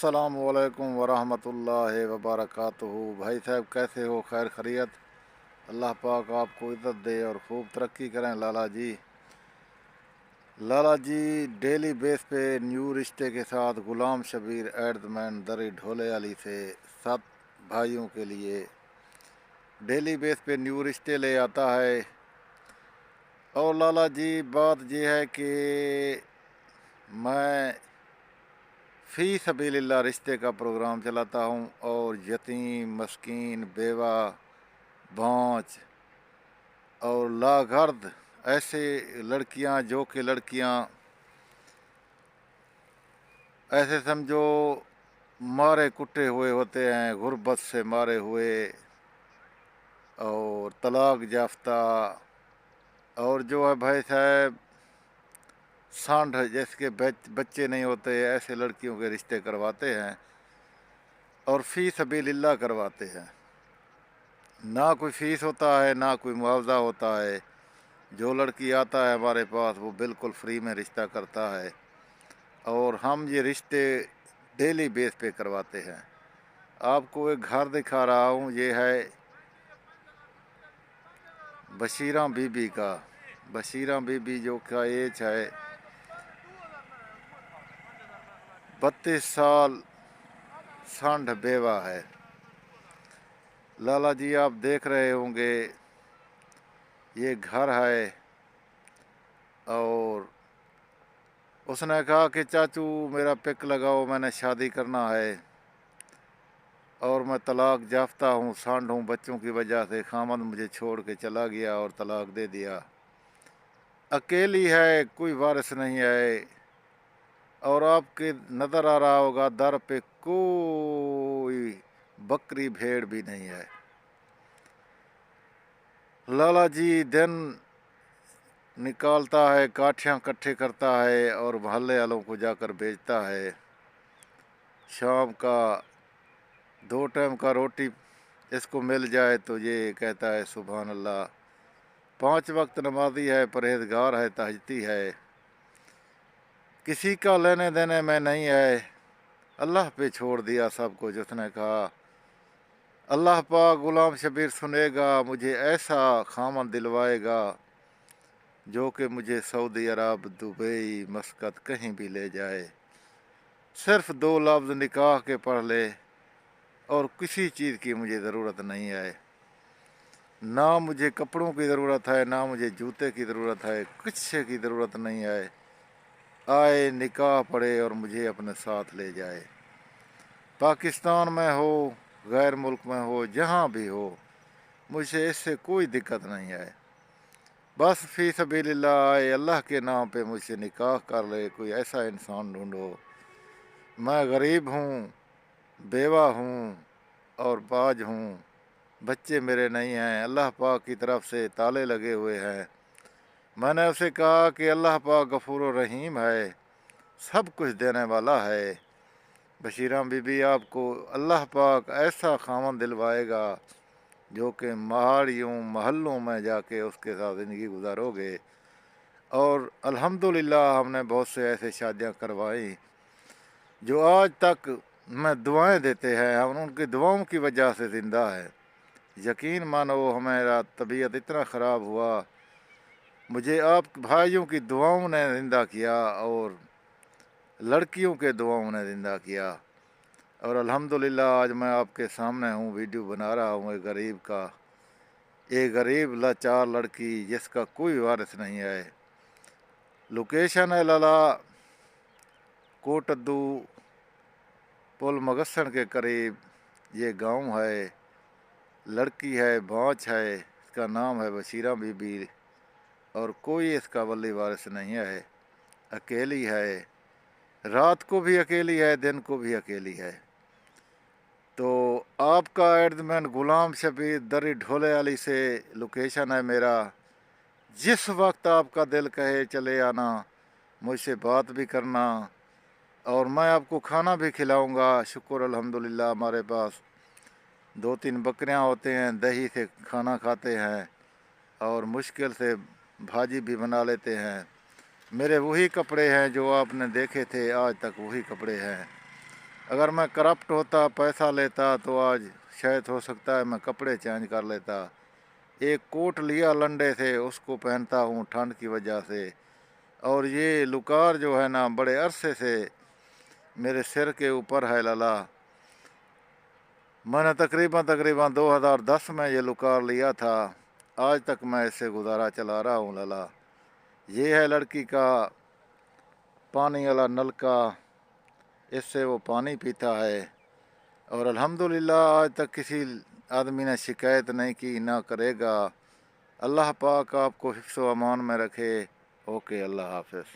अस्सलामुअलैकुम वरहमतुल्लाहि वबरकातुहू। भाई साहब कैसे हो? खैर खैरियत? अल्लाह पाक आपको इज़्ज़त दे और खूब तरक्की करें। लाला जी डेली बेस पे न्यू रिश्ते के साथ गुलाम शबीर एडमैन दरी ढोले वाली से 7 भाइयों के लिए डेली बेस पे न्यू रिश्ते ले आता है। और लाला जी बात ये है कि मैं फ़ी सबीलिल्लाह रिश्ते का प्रोग्राम चलाता हूँ और यतीम, मस्कीन, बेवा, बाँझ और लागर्द ऐसे लड़कियाँ जो कि लड़कियाँ ऐसे समझो मारे कुटे हुए होते हैं, गुर्बत से मारे हुए और तलाक याफ्ता, और जो है भाई साहब सांड जिसके बच्चे नहीं होते, ऐसे लड़कियों के रिश्ते करवाते हैं और फ़ी सबीलिल्लाह करवाते हैं। ना कोई फ़ीस होता है, ना कोई मुआवजा होता है। जो लड़की आता है हमारे पास वो बिल्कुल फ्री में रिश्ता करता है और हम ये रिश्ते डेली बेस पे करवाते हैं। आपको एक घर दिखा रहा हूँ, ये है बशीरा बीबी का। बशीरा बीबी जो का एज है 32 साल, सांड बेवा है। लाला जी आप देख रहे होंगे ये घर है और उसने कहा कि चाचू मेरा पिक लगाओ, मैंने शादी करना है और मैं तलाक याफ्ता हूँ, सांड हूँ। बच्चों की वजह से खामद मुझे छोड़ के चला गया और तलाक दे दिया। अकेली है, कोई वारिस नहीं है और आपके नज़र आ रहा होगा दर पे कोई बकरी भेड़ भी नहीं है। लाला जी दिन निकालता है, काठियाँ इकट्ठे करता है और मोहल्ले वालों को जाकर बेचता है। शाम का 2 टाइम का रोटी इसको मिल जाए तो ये कहता है सुभान अल्लाह। 5 वक्त नमाजी है, परहेजगार है, तहज्जुदी है, किसी का लेने देने में नहीं है, अल्लाह पे छोड़ दिया सब कुछ। उसने कहा अल्लाह पाक गुलाम शबीर सुनेगा, मुझे ऐसा खामन दिलवाएगा जो कि मुझे सऊदी अरब, दुबई, मस्कत कहीं भी ले जाए। सिर्फ 2 लफ्ज़ निकाह के पढ़ ले और किसी चीज़ की मुझे ज़रूरत नहीं है। ना मुझे कपड़ों की ज़रूरत है, ना मुझे जूते की ज़रूरत है, कुछ की ज़रूरत नहीं है। आए निकाह पढ़े और मुझे अपने साथ ले जाए। पाकिस्तान में हो, गैर मुल्क में हो, जहाँ भी हो, मुझे इससे कोई दिक्कत नहीं है। बस फ़ी सबीलिल्लाह आए, अल्लाह के नाम पे मुझसे निकाह कर ले। कोई ऐसा इंसान ढूंढो। मैं गरीब हूँ, बेवा हूँ और बाज हूँ, बच्चे मेरे नहीं हैं, अल्लाह पाक की तरफ से ताले लगे हुए हैं। मैंने उसे कहा कि अल्लाह पाक गफूर रहीम है, सब कुछ देने वाला है। बशीरा बीबी आपको अल्लाह पाक ऐसा खामन दिलवाएगा जो कि पहाड़ियों महलों में जाके उसके साथ ज़िंदगी गुजारोगे। और अल्हम्दुलिल्लाह हमने बहुत से ऐसे शादियाँ करवाई जो आज तक में दुआएं देते हैं, हम उनकी दुआओं की वजह से ज़िंदा है। यकीन मानो हमारा तबीयत इतना ख़राब हुआ, मुझे आप भाइयों की दुआओं ने ज़िंदा किया और लड़कियों के दुआओं ने ज़िंदा किया। और अल्हम्दुलिल्लाह आज मैं आपके सामने हूँ, वीडियो बना रहा हूँ एक गरीब का। एक गरीब लाचार लड़की जिसका कोई वारिस नहीं है। लोकेशन है लाला कोटद्दू पुल मगसन के करीब ये गांव है। लड़की है, बाँझ है, इसका नाम है बशीरा बीबी और कोई इसका वली वारिस नहीं है। अकेली है, रात को भी अकेली है, दिन को भी अकेली है। तो आपका एडमैन गुलाम शबीर दरी ढोले वाली से लोकेशन है मेरा। जिस वक्त आपका दिल कहे चले आना, मुझसे बात भी करना और मैं आपको खाना भी खिलाऊंगा। शुक्र अल्हम्दुलिल्लाह हमारे पास 2-3 बकरियां होते हैं, दही से खाना खाते हैं और मुश्किल से भाजी भी बना लेते हैं। मेरे वही कपड़े हैं जो आपने देखे थे, आज तक वही कपड़े हैं। اگر میں کرپٹ ہوتا، پیسہ لیتا، تو آج شاید ہو سکتا ہے میں کپڑے چینج کر لیتا۔ ایک کوٹ لیا لنڈے سے، اس کو پہنتا ہوں ٹھنڈ کی وجہ سے، اور یہ لکار جو ہے نا بڑے عرصے سے میرے سر کے اوپر ہے لالا۔ میں نے تقریباً 2010 میں یہ لکار لیا تھا، آج تک میں اس سے گزارا چلا رہا ہوں لالا۔ یہ ہے لڑکی کا پانی والا نل کا، اس سے وہ پانی پیتا ہے، اور الحمدللہ آج تک کسی آدمی نے شکایت نہیں کی، نہ کرے گا۔ اللہ پاک آپ کو حفظ و امان میں رکھے۔ اوکے، اللہ حافظ۔